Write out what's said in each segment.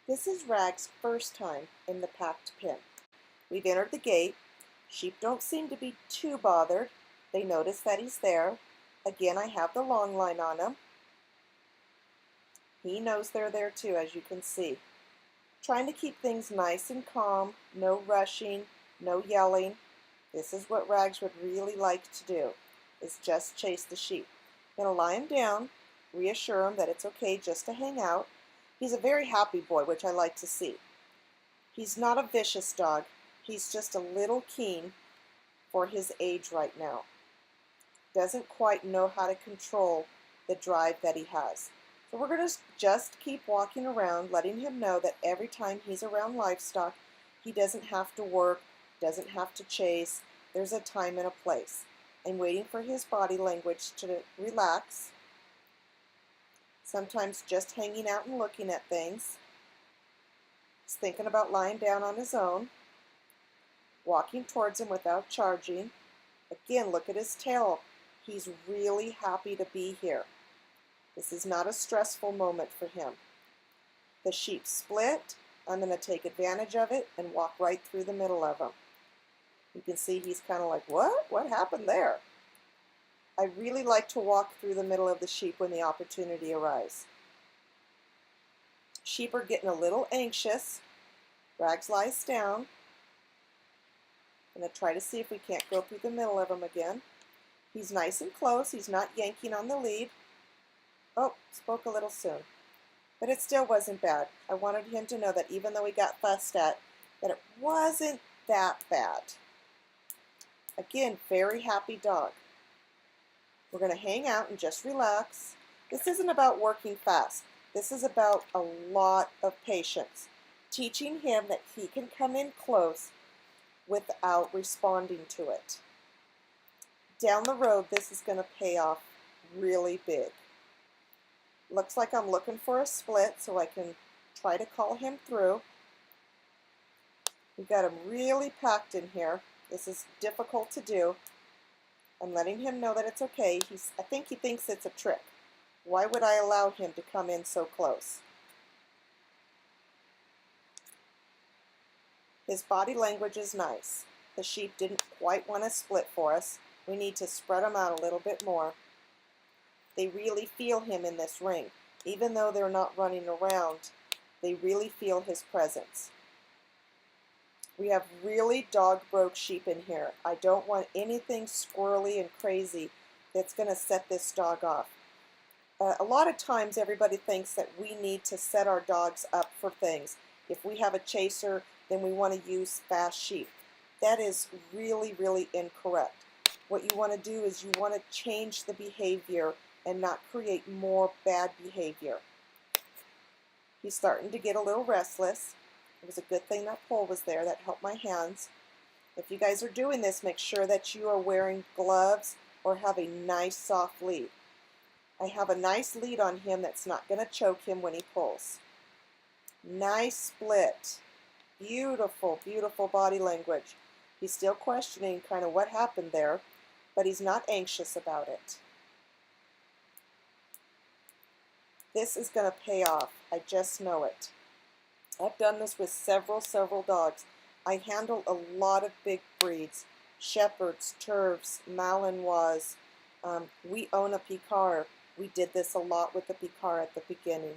This is Rag's first time in the packed pen. We've entered the gate. Sheep don't seem to be too bothered. They notice that he's there. Again, I have the long line on him. He knows they're there too, as you can see. Trying to keep things nice and calm, no rushing, no yelling. This is what Rags would really like to do, is just chase the sheep. I'm going to lie him down, reassure him that it's okay just to hang out. He's a very happy boy, which I like to see. He's not a vicious dog. He's just a little keen for his age right now. Doesn't quite know how to control the drive that he has. So we're going to just keep walking around, letting him know that every time he's around livestock, he doesn't have to work, doesn't have to chase. There's a time and a place. I'm waiting for his body language to relax. Sometimes just hanging out and looking at things. He's thinking about lying down on his own. Walking towards him without charging. Again, look at his tail. He's really happy to be here. This is not a stressful moment for him. The sheep split. I'm going to take advantage of it and walk right through the middle of them. You can see he's kind of like, what? What happened there? I really like to walk through the middle of the sheep when the opportunity arises. Sheep are getting a little anxious. Rags lies down. I'm going to try to see if we can't go through the middle of him again. He's nice and close. He's not yanking on the lead. Oh, spoke a little soon. But it still wasn't bad. I wanted him to know that even though he got fussed at, that it wasn't that bad. Again, very happy dog. We're going to hang out and just relax. This isn't about working fast. This is about a lot of patience. Teaching him that he can come in close without responding to it. Down the road, this is going to pay off really big. Looks like I'm looking for a split so I can try to call him through. We've got him really packed in here. This is difficult to do. I'm letting him know that it's okay. I think he thinks it's a trick. Why would I allow him to come in so close? His body language is nice. The sheep didn't quite want to split for us. We need to spread them out a little bit more. They really feel him in this ring. Even though they're not running around, they really feel his presence. We have really dog-broke sheep in here. I don't want anything squirrely and crazy that's going to set this dog off. A lot of times everybody thinks that we need to set our dogs up for things. If we have a chaser, then we want to use fast sheep. That is really, really incorrect. What you want to do is you want to change the behavior and not create more bad behavior. He's starting to get a little restless. It was a good thing that pole was there. That helped my hands. If you guys are doing this, make sure that you are wearing gloves or have a nice soft lead. I have a nice lead on him that's not going to choke him when he pulls. Nice split. Beautiful, beautiful body language. He's still questioning kind of what happened there, but he's not anxious about it. This is going to pay off. I just know it. I've done this with several dogs. I handle a lot of big breeds. Shepherds, Turfs, Malinois. We own a Picard. We did this a lot with the Picard at the beginning.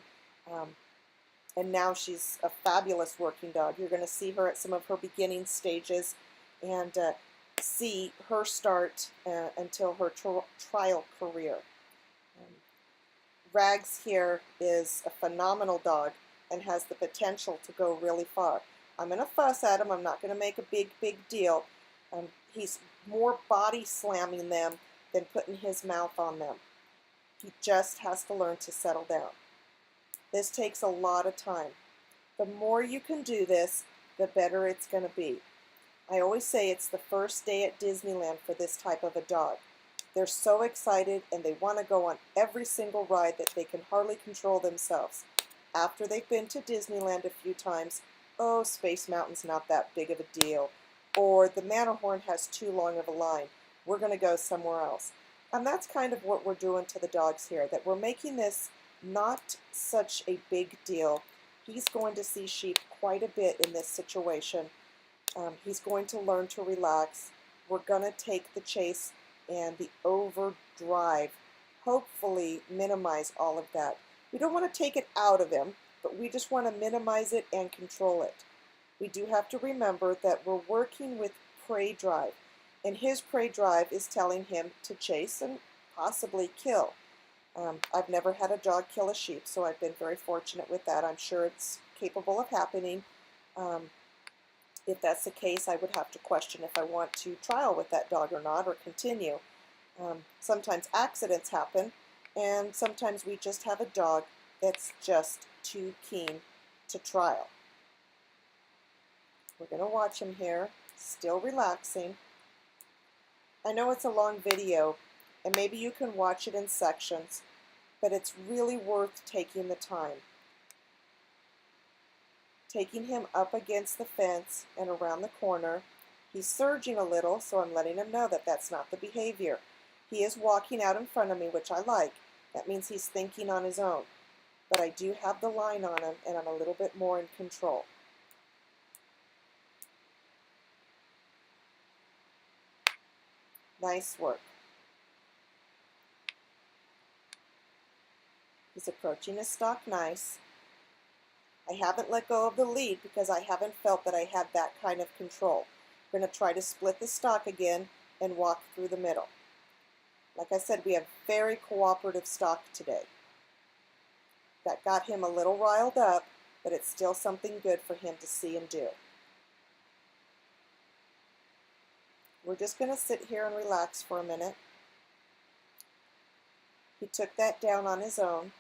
And now she's a fabulous working dog. You're going to see her at some of her beginning stages and see her start until her trial career. Rags here is a phenomenal dog and has the potential to go really far. I'm going to fuss at him. I'm not going to make a big deal. He's more body slamming them than putting his mouth on them. He just has to learn to settle down. This takes a lot of time. The more you can do this, the better it's going to be. I always say it's the first day at Disneyland for this type of a dog. They're so excited and they want to go on every single ride that they can hardly control themselves. After they've been to Disneyland a few times, oh, Space Mountain's not that big of a deal. Or the Matterhorn has too long of a line. We're going to go somewhere else. And that's kind of what we're doing to the dogs here, that we're making this not such a big deal. he's going to see sheep quite a bit in this situation. He's going to learn to relax. We're going to take the chase and the overdrive, hopefully minimize all of that. We don't want to take it out of him, but we just want to minimize it and control it. We do have to remember that we're working with prey drive, and his prey drive is telling him to chase and possibly kill. I've never had a dog kill a sheep, so I've been very fortunate with that. I'm sure it's capable of happening. If that's the case, I would have to question if I want to trial with that dog or not, or continue. Sometimes accidents happen, and sometimes we just have a dog that's just too keen to trial. We're going to watch him here, still relaxing. I know it's a long video, and maybe you can watch it in sections, but it's really worth taking the time. Taking him up against the fence and around the corner. He's surging a little, so I'm letting him know that that's not the behavior. He is walking out in front of me, which I like. That means he's thinking on his own. But I do have the line on him, and I'm a little bit more in control. Nice work. He's approaching his stock nice. I haven't let go of the lead because I haven't felt that I had that kind of control. We're going to try to split the stock again and walk through the middle. Like I said, we have very cooperative stock today. That got him a little riled up, but it's still something good for him to see and do. We're just going to sit here and relax for a minute. He took that down on his own.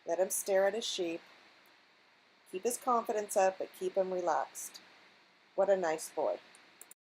Let him stare at his sheep. Keep his confidence up, but keep him relaxed. What a nice boy.